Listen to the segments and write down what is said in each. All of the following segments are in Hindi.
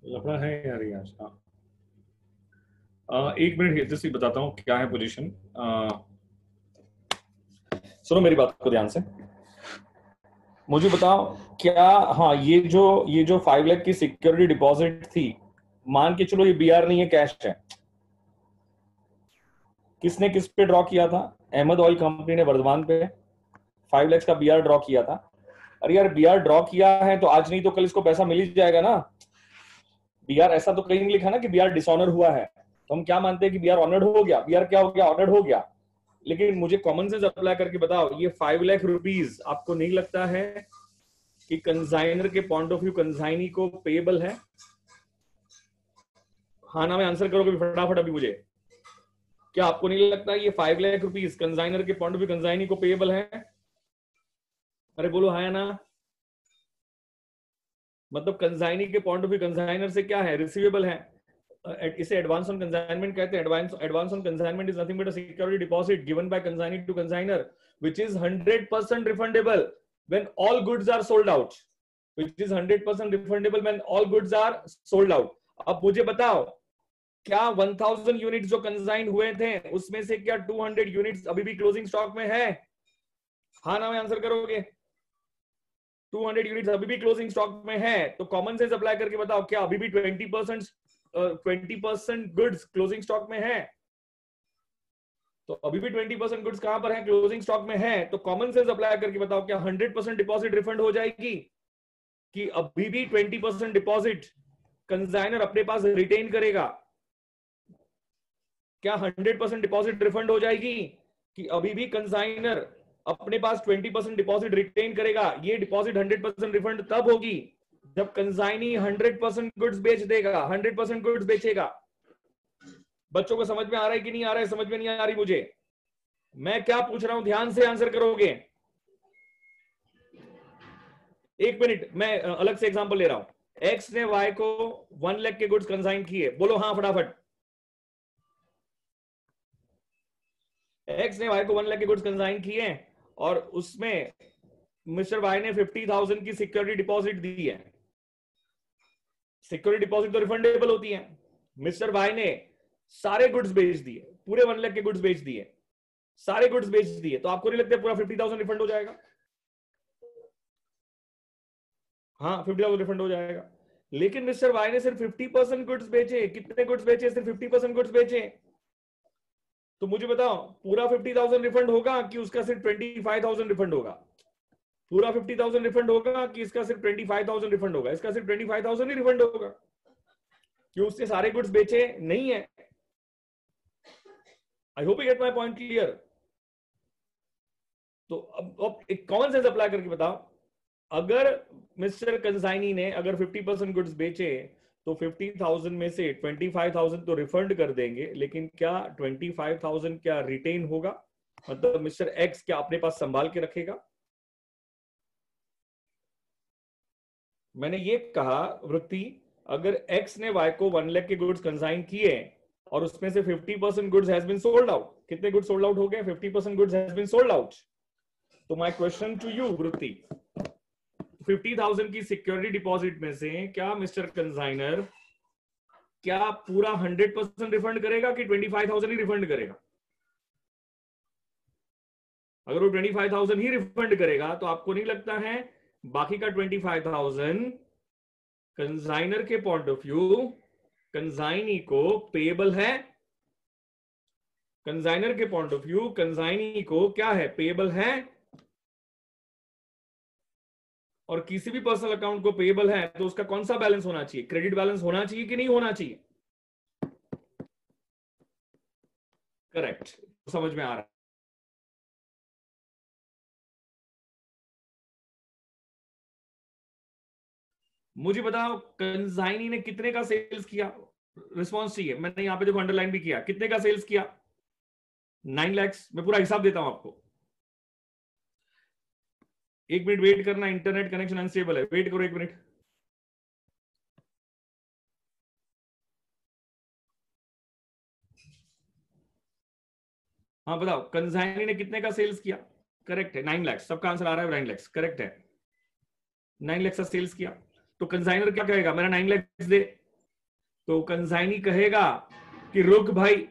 लफड़ा है यार ये आज। हाँ, एक मिनट जैसे बताता हूँ क्या है पोजीशन। सुनो मेरी बात को ध्यान से, मुझे बताओ क्या। हाँ, ये जो 5 लाख की सिक्योरिटी डिपॉजिट थी, मान के चलो ये बीआर नहीं है, कैश है। किसने किस पे ड्रॉ किया था? अहमद ऑयल कंपनी ने वर्धमान पे 5 लाख का बीआर ड्रॉ किया था। अरे यार, बीआर ड्रॉ किया है तो आज नहीं तो कल इसको पैसा मिल ही जाएगा ना। बीआर ऐसा तो कहीं नहीं लिखा ना कि बीआर डिसऑनर हुआ है। तो हम क्या मानते हैं कि बीआर ऑनर्ड हो गया, बीआर क्या हो गया, ऑनर्ड हो गया। लेकिन मुझे कॉमन सेंस अप्लाई करके बताओ, ये 5 लाख रुपीज आपको नहीं लगता है कि कंसाइनर के पॉइंट ऑफ व्यू कंसाइनी को पेएबल है? हाँ ना में आंसर करोगे फटाफट अभी मुझे। क्या आपको नहीं लगता ये 5 लाख रुपीज कंसाइनर के पॉइंट ऑफ व्यू कंसाइनी को पेएबल है? अरे बोलो हाँ या ना। मतलब कंसाइनी के पॉइंट ऑफ व्यू कंसाइनर से क्या है, रिसीवेबल है। इसे एडवांस ऑन कंसाइनमेंट कहते हैं। Advance on consignment is nothing but a security deposit given by consignee to consignor which is 100% refundable when all goods are sold out. Which is 100% refundable when all goods are sold out. अब मुझे बताओ, क्या 1000 यूनिट्स जो कंसाइन हुए थे उसमें से क्या 200 यूनिट्स अभी भी क्लोजिंग स्टॉक में है? हाँ ना में आंसर करोगे। 200 यूनिट्स अभी भी क्लोजिंग स्टॉक में है, तो कॉमन सेंस अप्लाई करके बताओ क्या अभी भी 20% गुड्स क्लोजिंग स्टॉक में है? तो अभी भी 20% गुड्स कहां पर है, क्लोजिंग स्टॉक में है। तो कॉमन सेंस अप्लाई करके बताओ क्या 100% डिपॉजिट रिफंड हो जाएगी? कि अभी भी 20% डिपॉजिट कंसाइनर अपने पास रिटेन करेगा? क्या 100% डिपॉजिट रिफंड हो जाएगी? कि अभी भी कंसाइनर अपने पास 20% डिपॉजिट रिटेन करेगा? ये डिपॉजिट 100% रिफंड तब होगी जब कंसाइनी 100% गुड्स बेच देगा, 100% गुड्स बेचेगा। बच्चों को समझ में आ रहा है कि नहीं आ रहा है? समझ में नहीं आ रही मुझे मैं क्या पूछ रहा हूं, ध्यान से आंसर करोगे। एक मिनट, मैं अलग से एग्जांपल ले रहा हूं। एक्स ने वाई को 1 लाख के गुड्स कंसाइन किए, बोलो हाँ फटाफट। एक्स ने वाई को 1 लाख के गुड्स कंसाइन किए और उसमें मिस्टर वाई ने 50,000 की सिक्योरिटी डिपॉजिट दी है। सिक्योरिटी डिपॉजिट तो रिफंडेबल होती है। मिस्टर वाई ने सारे गुड्स बेच दिए, पूरे 1 लाख के गुड्स बेच दिए, सारे गुड्स बेच दिए, तो आपको नहीं लगता पूरा 50,000 रिफंड हो जाएगा? हाँ, 50,000 रिफंड हो जाएगा। लेकिन मिस्टर वाई ने सिर्फ 50% गुड्स बेचे। कितने गुड्स बेचे? सिर्फ 50% गुड्स बेचे। तो मुझे बताओ, पूरा 50,000 रिफंड होगा कि उसका सिर्फ 25,000 रिफंड होगा? पूरा 50,000 रिफंड होगा कि इसका सिर्फ 25,000 रिफंड होगा? इसका सिर्फ 25,000 ही रिफंड होगा, क्यों? उसने सारे गुड्स बेचे नहीं है। I hope you get my point clear. तो अब एक कॉमन सेंस अप्लाई करके बताओ, अगर मिस्टर कंसाइनी ने अगर 50% गुड्स बेचे तो 50,000 में से 25,000 तो रिफंड कर देंगे, लेकिन क्या 25,000 क्या रिटेन होगा? मतलब मिस्टर एक्स क्या अपने पास संभाल के रखेगा? मैंने ये कहा वृत्ति, अगर एक्स ने वाई को 1 लाख के गुड्स कंसाइन किए और उसमें से 50% goods has been sold out. कितने गुड्स सोल्ड आउट हो गए? 50% goods has been sold out. तो my question to you Vritti, 50,000 की सिक्योरिटी डिपॉजिट में से क्या मिस्टर कंसाइनर क्या पूरा 100% रिफंड करेगा कि 25,000 ही रिफंड करेगा? अगर वो 25,000 ही रिफंड करेगा तो आपको नहीं लगता है बाकी का 25,000 कंसाइनर के पॉइंट ऑफ व्यू कंसाइनी को पेएबल है? कंसाइनर के पॉइंट ऑफ व्यू कंसाइनी को क्या है, पेएबल है? और किसी भी पर्सनल अकाउंट को पेएबल है तो उसका कौन सा बैलेंस होना चाहिए? क्रेडिट बैलेंस होना चाहिए कि नहीं होना चाहिए? करेक्ट, समझ में आ रहा है। मुझे बताओ कंसाइनी ने कितने का सेल्स किया? रिस्पॉन्स चाहिए, मैंने यहां पे देखो अंडरलाइन भी किया। कितने का सेल्स किया? 9 लाख। मैं पूरा हिसाब देता हूं आपको। एक मिनट वेट करना, इंटरनेट कनेक्शन अनस्टेबल है, वेट करो एक मिनट। हाँ बताओ, कंसाइनी ने कितने का सेल्स किया? करेक्ट है, 9 लाख। सबका आंसर आ रहा है 9 लाख, करेक्ट है। 9 लाख का सेल्स किया तो कंसाइनर क्या कहेगा, मेरा 9 लाख दे। तो कंसाइनी कहेगा कि रुक भाई,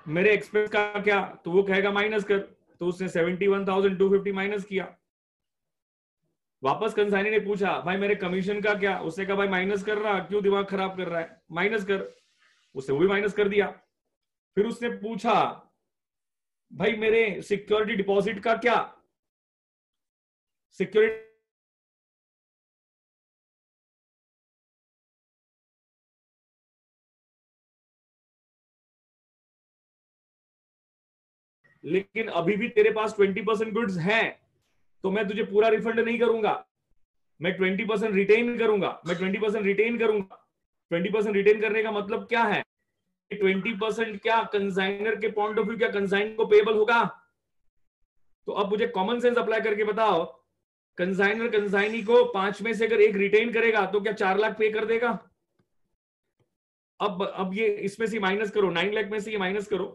मेरे एक्सपेंस का क्या, तो वो कहेगा माइनस कर। तो उसने 71,250 माइनस किया। वापस कंसाइनी ने पूछा भाई मेरे कमीशन का क्या, उसने कहा भाई माइनस कर रहा, क्यों दिमाग खराब कर रहा है, माइनस कर। उसने वो भी माइनस कर दिया। फिर उसने पूछा भाई मेरे सिक्योरिटी डिपॉजिट का क्या, सिक्योरिटी, लेकिन अभी भी तेरे पास 20% गुड्स हैं, तो मैं तुझे पूरा रिफंड नहीं करूंगा, मैं 20% रिटेन करूंगा, मैं 20% रिटेन करूंगा। 20% रिटेन करने का मतलब क्या है? 20% क्या कंसाइनर के पॉइंट ऑफ व्यू क्या कंसाइन को पेबल होगा? तो अब मुझे कॉमन सेंस अप्लाई करके बताओ, कंसाइनर कंसाइनी को 5 में से अगर एक रिटेन करेगा तो क्या 4 लाख पे कर देगा? अब ये इसमें से माइनस करो, 9 लाख में से ये माइनस करो।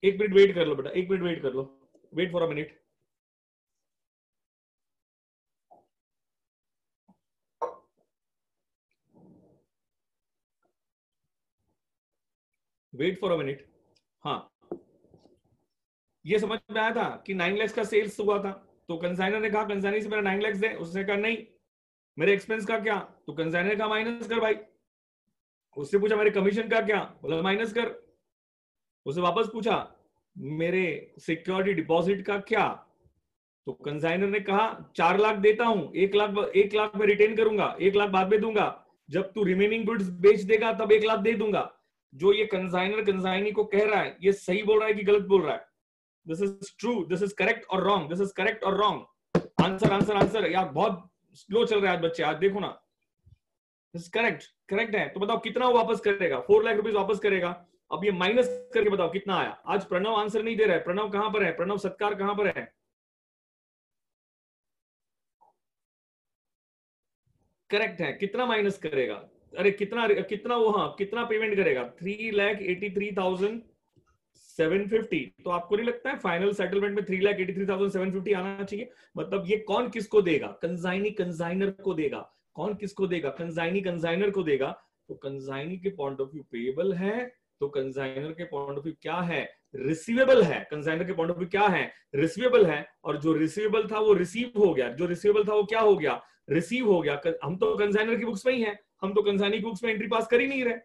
1 मिनट वेट कर लो बेटा, 1 मिनट वेट कर लो, wait for a minute. Wait for a minute. हाँ, ये समझ में आया था कि 9 लाख का सेल्स हुआ था, तो कंसाइनर ने कहा कंसाइनर से मेरा 9 लाख दे, उसने कहा नहीं। मेरे एक्सपेंस का क्या, तो कंसाइनर का माइनस कर भाई। उससे पूछा मेरे कमीशन का क्या, बोला माइनस कर। उससे वापस पूछा मेरे सिक्योरिटी डिपॉजिट का क्या, तो कंसाइनर ने कहा 4 लाख देता हूं, 1 लाख में रिटेन करूंगा, 1 लाख बाद में दूंगा, जब तू रिमेनिंग गुड्स बेच देगा तब 1 लाख दे दूंगा। जो ये कंसाइनर कंसाइनी को कह रहा है, ये सही बोल रहा है कि गलत बोल रहा है? This is true, this is correct और रॉन्ग, दिस इज करेक्ट और रॉन्ग? आंसर आंसर आंसर यार, बहुत स्लो चल रहा है आज बच्चे, आज देखो ना। दिस करेक्ट, करेक्ट है। तो बताओ कितना वो वापस करेगा? 4 लाख रुपीज वापस करेगा। अब ये माइनस करके बताओ कितना आया। आज प्रणव आंसर नहीं दे रहा है। प्रणव कहां पर है? प्रणव सत्कार कहां पर है? करेक्ट है, कितना माइनस करेगा? अरे कितना कितना वो, हाँ कितना पेमेंट करेगा? 3,83,750। तो आपको नहीं लगता है फाइनल सेटलमेंट में 3,83,750 आना चाहिए? मतलब ये कौन किसको देगा? कंसाइनी कंसाइनर को देगा। कौन किसको देगा? कंसाइनी कंसाइनर को देगा। तो कंसाइनी के पॉइंट ऑफ व्यू पेबल है, तो कंसाइनर के पॉइंट ऑफ व्यू क्या है? रिसीवेबल है। कंसाइनर के पॉइंट ऑफ व्यू क्या है? रिसीवेबल है। और जो रिसीवेबल था वो रिसीव हो गया, जो रिसीवेबल था वो क्या हो गया? रिसीव हो गया। हम तो कंसाइनर की बुक्स में ही है, हम तो कंसाइनी की बुक्स में एंट्री पास कर ही नहीं रहे।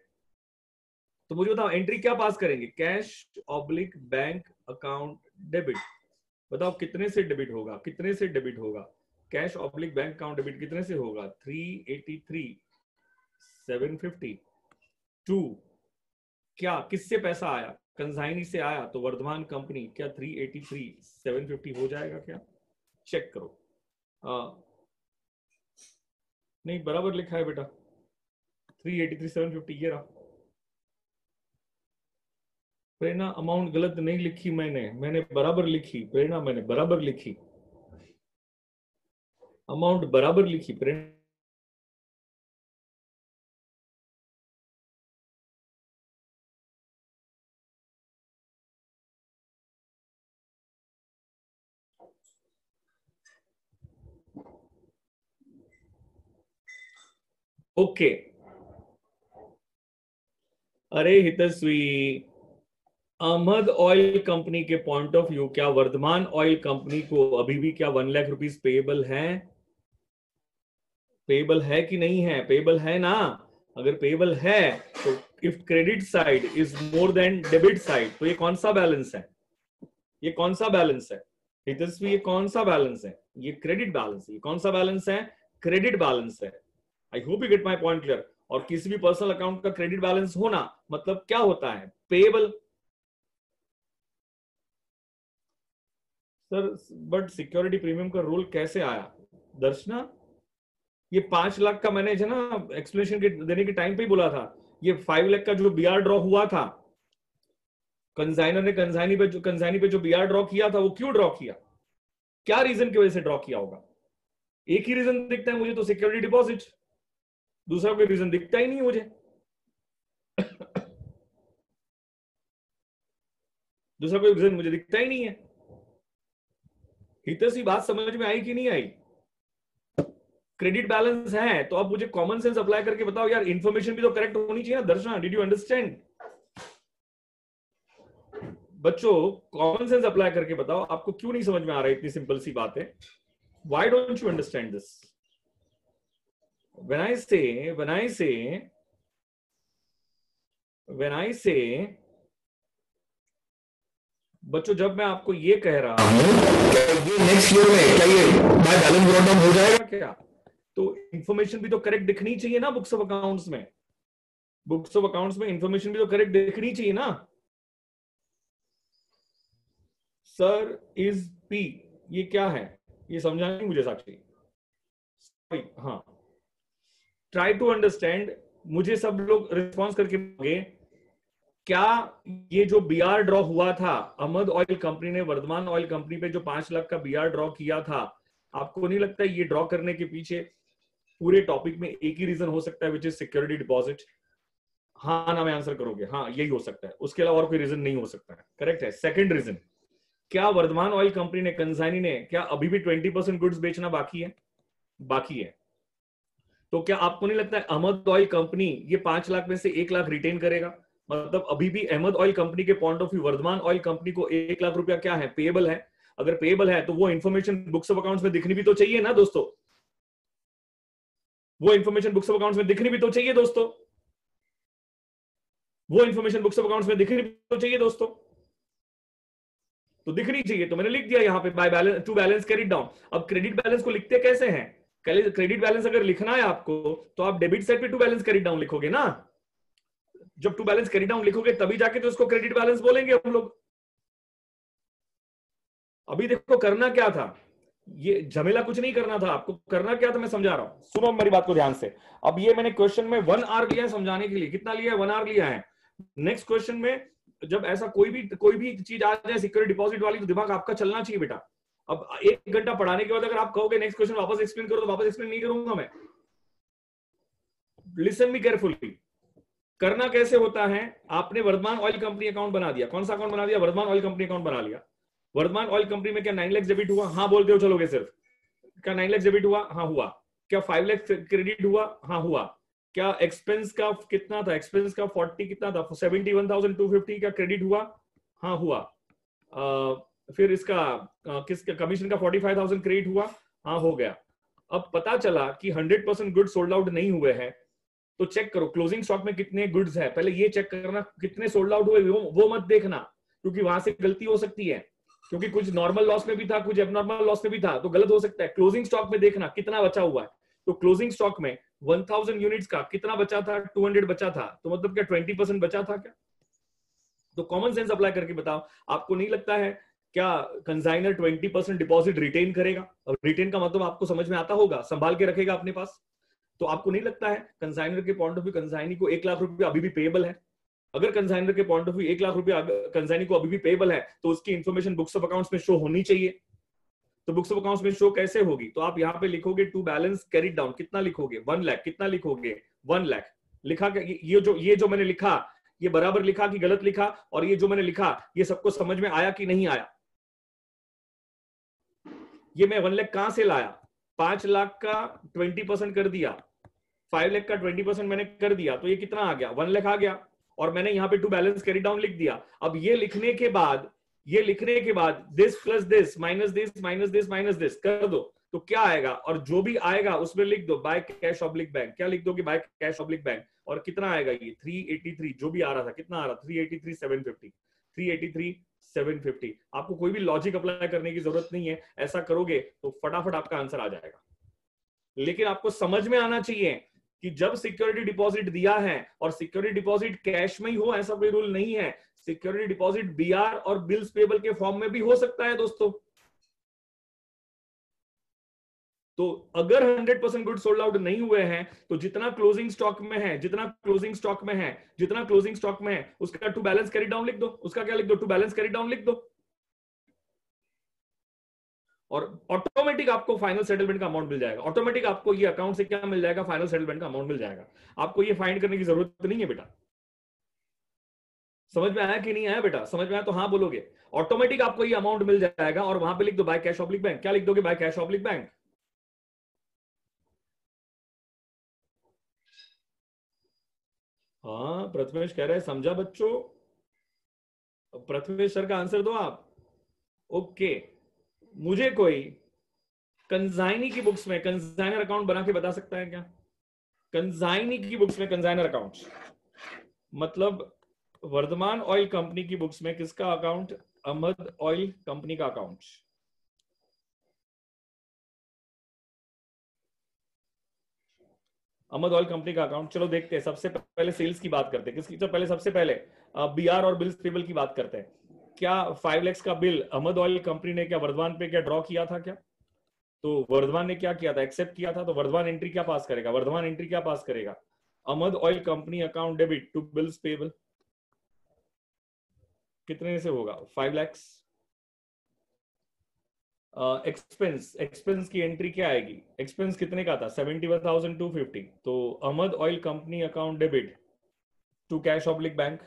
तो मुझे बताओ एंट्री क्या पास करेंगे? Cash oblique bank account debit. बताओ कितने से डेबिट होगा, कितने से डेबिट होगा? Cash oblique bank account debit कितने से होगा? 3,83,750 टू, क्या किससे पैसा आया? कंसाइनी से आया, तो वर्धमान कंपनी, क्या 3,83,750 हो जाएगा क्या? चेक करो। नहीं बराबर लिखा है बेटा, 3,83,750 ये रहा। प्रेरणा अमाउंट गलत नहीं लिखी मैंने, मैंने बराबर लिखी प्रेरणा, मैंने बराबर लिखी, अमाउंट बराबर लिखी प्रेरणा। ओके। अरे हितस्वी, अहमद ऑयल कंपनी के पॉइंट ऑफ व्यू क्या वर्धमान ऑयल कंपनी को अभी भी क्या 1 लाख रुपीज पेएबल है? पेएबल है कि नहीं है? पेएबल है ना? अगर पेएबल है तो if credit side is more than debit side, तो ये कौन सा बैलेंस है? ये कौन सा बैलेंस है हितस्वी? ये कौन सा बैलेंस है? ये क्रेडिट बैलेंस है। ये कौन सा बैलेंस है? क्रेडिट बैलेंस है। I hope you get my point clear. और किसी भी पर्सनल अकाउंट का क्रेडिट बैलेंस होना मतलब क्या होता है? Payable. Sir but security premium का रूल कैसे आया? दर्शना, ये 5 लाख का मैंने जो ना एक्सप्लेनेशन के देने के टाइम पे ही बोला था, ये 5 लाख का जो बीआर ड्रॉ हुआ था, कंसाइनर ने कंसाइनी पे जो बीआर ड्रॉ किया था, वो क्यों ड्रॉ किया? क्या रीजन की वजह से ड्रॉ किया होगा? एक ही रीजन दिखता है मुझे तो, सिक्योरिटी डिपॉजिट। दूसरा कोई रीजन दिखता ही नहीं है मुझे। दूसरा कोई रीजन मुझे दिखता ही नहीं है। हितस बात समझ में आई कि नहीं आई? क्रेडिट बैलेंस है, तो आप मुझे कॉमन सेंस अप्लाई करके बताओ यार, इंफॉर्मेशन भी तो करेक्ट होनी चाहिए ना। दर्शना, डिड यू अंडरस्टैंड? बच्चों कॉमन सेंस अप्लाई करके बताओ, आपको क्यों नहीं समझ में आ रहा है? इतनी सिंपल सी बात है। Why don't you understand this? when I say बच्चों, जब मैं आपको ये कह रहा हूं ये नेक्स्ट ईयर में क्या ये बाय बैलेंस ब्रॉट डाउन हो जाएगा क्या, तो इंफॉर्मेशन भी तो करेक्ट दिखनी चाहिए ना बुक्स ऑफ अकाउंट्स में। बुक्स ऑफ अकाउंट्स में इंफॉर्मेशन भी तो करेक्ट दिखनी चाहिए ना। सर इज पी, ये क्या है? ये समझा नहीं मुझे साक्षी। हाँ, ट्राई टू अंडरस्टैंड। मुझे सब लोग रिस्पॉन्स करके बोलेंगे, क्या ये जो बीआर ड्रॉ हुआ था, अहमद ऑयल कंपनी ने वर्धमान ऑयल कंपनी पे जो 5 लाख का बीआर ड्रॉ किया था, आपको नहीं लगता ये ड्रॉ करने के पीछे पूरे टॉपिक में एक ही रीजन हो सकता है, विच इज सिक्योरिटी डिपॉजिट? हाँ ना, मैं आंसर करोगे हाँ यही हो सकता है, उसके अलावा और कोई रीजन नहीं हो सकता है। करेक्ट है। सेकंड रीजन, क्या वर्धमान ऑयल कंपनी ने, कंसाइनी ने, क्या अभी भी 20% गुड्स बेचना बाकी है? बाकी है। तो क्या आपको नहीं लगता है अहमद ऑयल कंपनी ये 5 लाख में से 1 लाख रिटेन करेगा? मतलब अभी भी अहमद ऑयल कंपनी के point of view Vardhaman oil company को 1 लाख रुपया क्या है, पेएबल है। अगर पेएबल है तो वो इन्फॉर्मेशन बुक्स ऑफ अकाउंट्स में दिखनी भी तो चाहिए ना दोस्तों। वो इन्फॉर्मेशन बुक्स ऑफ अकाउंट्स में दिखनी भी तो चाहिए दोस्तों। वो इन्फॉर्मेशन बुक्स ऑफ अकाउंट्स में दिखनी भी तो चाहिए दोस्तों। तो दिखनी चाहिए, तो मैंने लिख दिया यहाँ पे by balance to balance carried down. अब क्रेडिट बैलेंस को लिखते कैसे हैं? क्रेडिट बैलेंस अगर लिखना है आपको तो आप डेबिट साइड पे टू बैलेंस कैरिड डाउन लिखोगे ना। जब टू बैलेंस कैरी डाउन लिखोगे तभी जाके तो उसको क्रेडिट बैलेंस बोलेंगे हम लोग। अभी देखो करना क्या था, ये झमेला कुछ नहीं करना था। आपको करना क्या था मैं समझा रहा हूं, सुनो मेरी बात को ध्यान से। अब ये मैंने क्वेश्चन में 1 आवर लिया है समझाने के लिए। कितना लिया है? 1 आवर लिया है। नेक्स्ट क्वेश्चन में जब ऐसा कोई भी चीज आ जाए सिक्योरिटी डिपॉजिट वाली, तो दिमाग आपका चलना चाहिए बेटा। अब 1 घंटा पढ़ाने के बाद अगर आप कहोगे नेक्स्ट क्वेश्चन वापस एक्सप्लेन करो, तो वापस एक्सप्लेन नहीं करूंगा मैं। Listen me carefully. करना कैसे होता है, आपने वर्धमान ऑयल कंपनी अकाउंट बना दिया। कौन सा अकाउंट बना दिया? वर्धमान ऑयल कंपनी अकाउंट बना लिया। वर्धमान ऑयल कंपनी में क्या 9 लाख डेबिट हुआ? हाँ बोलते हो चलोगे सिर्फ। क्या 9 लाख डेबिट हुआ? हाँ हुआ। क्या 5 लाख क्रेडिट हुआ? हाँ हुआ। क्या एक्सपेंस का कितना था? एक्सपेंस का 40 कितना था? 71,250 क्या क्रेडिट हुआ? हाँ हुआ। फिर इसका किसका कमीशन का 45,000 क्रेडिट हुआ? हाँ हो गया। अब पता चला कि 100% गुड सोल्ड आउट नहीं हुए हैं, तो चेक करो क्लोजिंग स्टॉक में कितने गुड्स है। पहले ये चेक करना कितने सोल्ड आउट हुए, वो मत देखना, क्योंकि वहां से गलती हो सकती है। क्योंकि कुछ नॉर्मल लॉस में भी था, कुछ एबनॉर्मल लॉस में भी था, तो गलत हो सकता है। क्लोजिंग स्टॉक में देखना कितना बचा हुआ है। तो क्लोजिंग स्टॉक में 1000 यूनिट्स का कितना बचा था? 200 बचा था। तो मतलब क्या 20% बचा था क्या? तो कॉमन सेंस अप्लाई करके बताओ, आपको नहीं लगता है क्या कंसाइनर 20% डिपॉजिट रिटेन करेगा? रिटेन का मतलब आपको समझ में आता होगा, संभाल के रखेगा अपने पास। तो आपको नहीं लगता है कंसाइनर के पॉइंट ऑफ व्यू कंसाइनी को 1 लाख रुपया अभी भी पेएबल है? अगर कंसाइनर के पॉइंट ऑफ व्यू 1 लाख रुपया कंसाइनी को अभी भी पेएबल है, तो उसकी इंफॉर्मेशन बुक्स ऑफ अकाउंट्स में शो होनी चाहिए। तो बुक्स ऑफ अकाउंट्स में शो कैसे होगी? तो आप यहाँ पे लिखोगे टू बैलेंस कैरिड डाउन, कितना लिखोगे? 1 लाख। कितना लिखोगे? 1 लाख। लिखा क्या? ये जो मैंने लिखा, ये बराबर लिखा कि गलत लिखा? और ये जो मैंने लिखा ये सबको समझ में आया कि नहीं आया? ये मैं 1 लाख कहां से लाया? 5 लाख का 20% कर दिया, 5 लाख का 20% मैंने कर दिया, तो ये कितना आ गया? 1 लाख आ गया। और मैंने यहाँ पे टू बैलेंस कैरी डाउन लिख दिया। अब ये लिखने के बाद this plus this minus this minus this minus this कर दो, तो क्या आएगा? और जो भी आएगा उसमें लिख दो बाय कैश ऑब्लिक बैंक। क्या लिख दोगे? By cash oblique bank. और कितना आएगा? ये 383 जो भी आ रहा था, कितना आ रहा? 383,750। 383,750। आपको कोई भी लॉजिक अप्लाई करने की जरूरत नहीं है, ऐसा करोगे तो फटाफट आपका आंसर आ जाएगा। लेकिन आपको समझ में आना चाहिए कि जब सिक्योरिटी डिपॉजिट दिया है, और सिक्योरिटी डिपॉजिट कैश में ही हो ऐसा कोई रूल नहीं है। सिक्योरिटी डिपॉजिट बीआर और बिल्स पेबल के फॉर्म में भी हो सकता है दोस्तों। तो अगर 100% गुड सोल्ड आउट नहीं हुए हैं, तो जितना क्लोजिंग स्टॉक में है उसका टू बैलेंस कैरी डाउन लिख दो। उसका क्या लिख दो? टू बैलेंस कैरी डाउन लिख दो। और ऑटोमेटिक आपको फाइनल सेटलमेंट का अमाउंट मिल जाएगा। ऑटोमेटिक आपको ये अकाउंट से क्या मिल जाएगा? फाइनल सेटलमेंट का अमाउंट मिल जाएगा। आपको ये फाइंड करने की जरूरत नहीं है बेटा। समझ में आया कि नहीं आया बेटा? समझ में आया तो हाँ बोलोगे। ऑटोमेटिक आपको ये अमाउंट मिल जाएगा, और वहां पे लिख दो बाय कैश ऑब्लिक बैंक। क्या लिख दोगे? By cash oblique bank. हाँ प्रथमेश कह रहे हैं समझा बच्चों, प्रथमेश सर का आंसर दो आप। ओके, मुझे कोई कंजाइनी की बुक्स में कंजाइनर अकाउंट बना के बता सकता है क्या? कंजाइनी की बुक्स में कंजाइनर अकाउंट मतलब वर्धमान ऑयल कंपनी की बुक्स में किसका अकाउंट? अहमद ऑयल कंपनी का अकाउंट। अहमद ऑयल कंपनी का अकाउंट, चलो देखते हैं। सबसे पहले सेल्स की बात करते हैं। किसकी? तो पहले सबसे पहले बीआर और बिल्स पेबल की बात करते हैं। क्या 5 लाख का बिल अहमद ऑयल कंपनी ने क्या वर्धमान पे क्या ड्रॉ किया था क्या? तो वर्धमान ने क्या किया था? एक्सेप्ट किया था। तो वर्धमान एंट्री क्या पास करेगा? वर्धमान एंट्री क्या पास करेगा? Ahmad oil company account debit to bills payable. कितने से होगा? 5 लाख। एक्सपेंस, एक्सपेंस की एंट्री क्या आएगी? एक्सपेंस कितने का था? 71,250। तो Ahmad oil company account debit to cash oblique bank,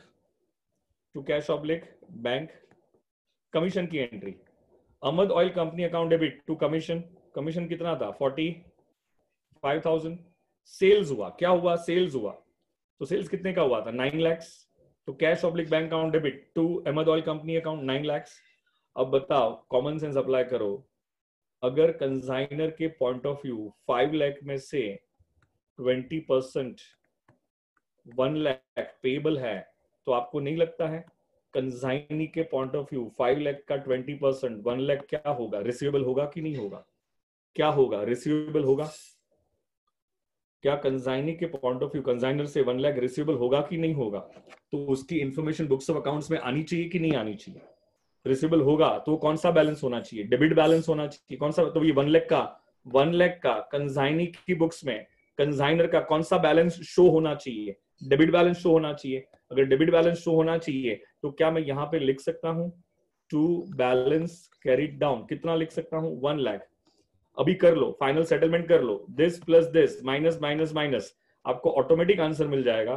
to cash oblique bank. Commission की entry, Ahmad oil company account debit to commission. Commission कितना था? 45,000। सेल्स हुआ, क्या हुआ? सेल्स हुआ। तो सेल्स कितने का हुआ था? 9 लाख। तो cash oblique bank account debit to Ahmed oil company account 9 lakh. अब बताओ, कॉमन सेंस अप्लाई करो। अगर कंसाइनर के पॉइंट ऑफ व्यू 5 लाख में से 20% 1 लाख पेबल है, तो आपको नहीं लगता है कंसाइनी के पॉइंट ऑफ व्यू 5 लाख का 20% 1 लाख क्या होगा? रिसीवेबल होगा कि नहीं होगा? क्या होगा? रिसीवेबल होगा। क्या कंसाइनी के पॉइंट ऑफ व्यू कंसाइनर से 1 लाख रिसीवेबल होगा कि नहीं होगा? तो उसकी इंफॉर्मेशन बुक्स ऑफ अकाउंट्स में आनी चाहिए कि नहीं आनी चाहिए? रिसीवेबल होगा तो कौन सा बैलेंस होना चाहिए? डेबिट बैलेंस होना चाहिए। कौन सा? तो ये 1 लाख का कंसाइनी की बुक्स में कंसाइनर का कौन सा बैलेंस शो होना चाहिए? डेबिट बैलेंस शो होना चाहिए। अगर डेबिट बैलेंस शो होना चाहिए तो क्या मैं यहां पे लिख सकता हूं टू बैलेंस कैरीड डाउन? कितना लिख सकता हूं? 1 लाख। अभी कर लो, फाइनल सेटलमेंट कर लो। This plus this minus minus minus, आपको ऑटोमेटिक आंसर मिल जाएगा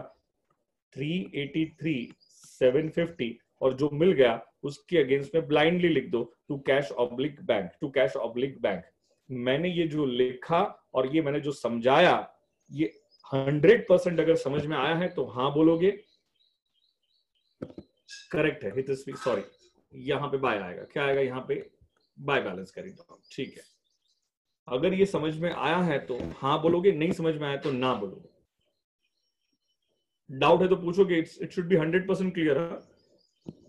383,750। और जो मिल गया उसके अगेंस्ट में ब्लाइंडली लिख दो to cash oblique bank, to cash oblique bank. मैंने ये जो लिखा और ये मैंने जो समझाया, ये 100% अगर समझ में आया है तो हाँ बोलोगे, करेक्ट है हितश्री, सॉरी। यहां पे बाय आएगा, क्या आएगा यहां पे? बाय बैलेंस करेंगे, ठीक है। अगर ये समझ में आया है तो हाँ बोलोगे, नहीं समझ में आया तो ना बोलोगे। डाउट है तो पूछोगे। It should be 100% clear.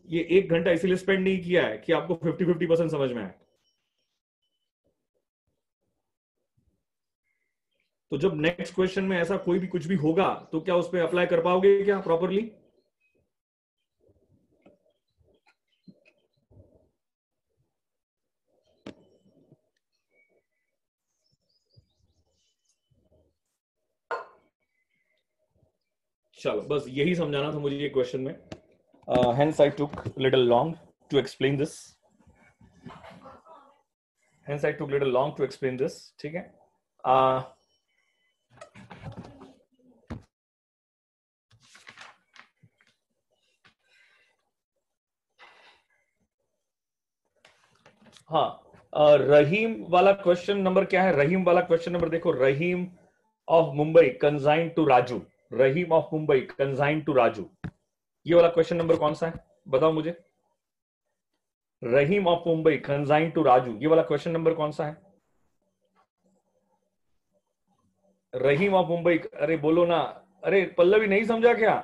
ये 1 घंटा इसीलिए स्पेंड नहीं किया है कि आपको 50-50% समझ में आए। तो जब नेक्स्ट क्वेश्चन में ऐसा कोई भी कुछ भी होगा तो क्या उस पर अप्लाई कर पाओगे क्या प्रॉपरली? चलो बस यही समझाना था मुझे ये क्वेश्चन में। hence I took little long to explain this. Hence I took little long to explain this. ठीक है। हाँ, रहीम वाला क्वेश्चन नंबर क्या है? रहीम वाला क्वेश्चन नंबर देखो, Rahim of Mumbai consign to Raju. Rahim of Mumbai consign to Raju, ये वाला क्वेश्चन नंबर कौन सा है बताओ मुझे? Rahim of Mumbai consign to Raju, ये वाला क्वेश्चन नंबर कौन सा है? रहीम ऑफ मुंबई, अरे बोलो ना। अरे पल्लवी नहीं समझा क्या?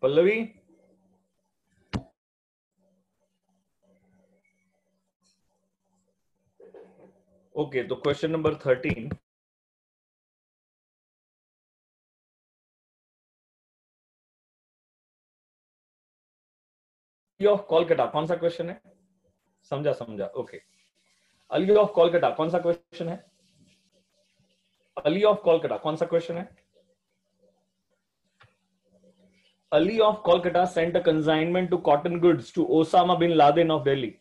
पल्लवी, ओके। तो क्वेश्चन नंबर 13, ऑफ कोलकाता कौन सा क्वेश्चन है? समझा समझा, ओके। अली ऑफ कोलकाता कौन सा क्वेश्चन है? अली ऑफ कोलकाता कौन सा क्वेश्चन है? Ali of Kolkata sent a consignment to cotton goods to Osama bin Laden of Delhi.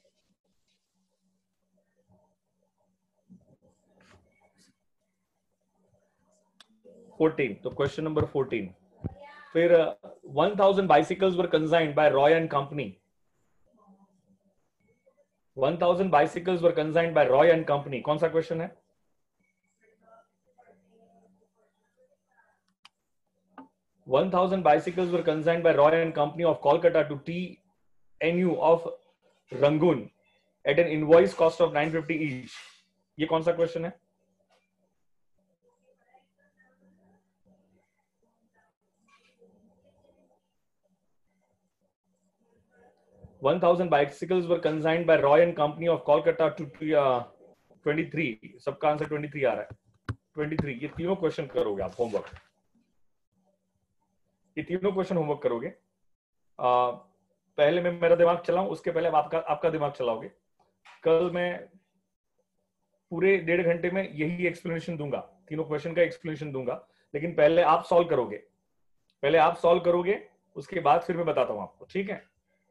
तो क्वेश्चन नंबर 14। फिर 1,000 bicycles were consigned by Roy and Company. 1,000 bicycles were consigned by Roy and Company, कौन सा क्वेश्चन है? 1000 bicycles were consigned by Roy and Company of Kolkata to TNU of Rangoon at an invoice cost of 950 each. ये कौन सा क्वेश्चन है? $1,000 bicycles were consigned by Roy and Company of Kolkata to 23. सबका आंसर 23 आ रहा है. 23. ये तीनों क्वेश्चन करोगे आप होमवर्क. ये तीनों क्वेश्चन होमवर्क करोगे. पहले मैं मेरा दिमाग चलाऊं, उसके पहले आपका दिमाग चलाओगे. कल मैं पूरे 1.5 घंटे में यही एक्सप्लेनेशन दूंगा, तीनों क्वेश्चन का एक्सप्लेनेशन दूंगा, लेकिन पहले आप सॉल्व करोगे, उसके बाद फिर मैं बताता हूं आपको. ठीक है?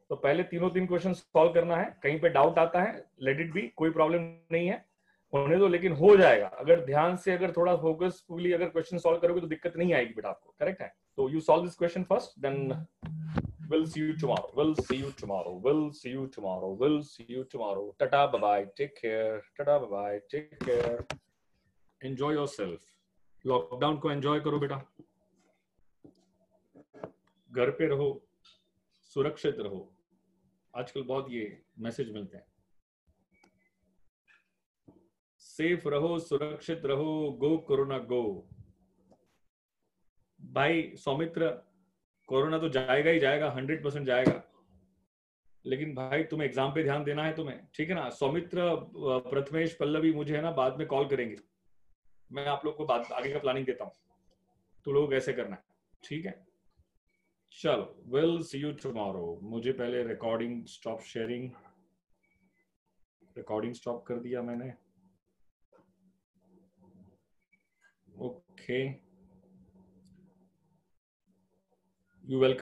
तो पहले तीन क्वेश्चन सॉल्व करना है. कहीं पे डाउट आता है, लेट इट बी, कोई प्रॉब्लम नहीं है, होने दो, लेकिन हो जाएगा. अगर ध्यान से, अगर थोड़ा फोकसफुली अगर क्वेश्चन सॉल्व करोगे तो दिक्कत नहीं आएगी बेटा आपको. करेक्ट है? तो you solve this question first, then we'll see you tomorrow. Tata, bye bye, take care. Enjoy yourself. Lockdown को एंजॉय करो बेटा, घर पे रहो, सुरक्षित रहो. आजकल बहुत ये मैसेज मिलते हैं, सेफ रहो, सुरक्षित रहो, गो कोरोना गो. भाई सौमित्र, कोरोना तो जाएगा ही जाएगा, 100% जाएगा, लेकिन भाई तुम्हें एग्जाम पे ध्यान देना है तुम्हें. ठीक है ना? सौमित्र, प्रथमेश, पल्लवी मुझे है ना बाद में कॉल करेंगे, मैं आप लोग को बाद आगे का प्लानिंग देता हूँ, तो लोग ऐसे करना है. ठीक है? चलो, विल सी यू टुमारो. मुझे पहले recording stop sharing, recording stop कर दिया मैंने. Okay, you welcome.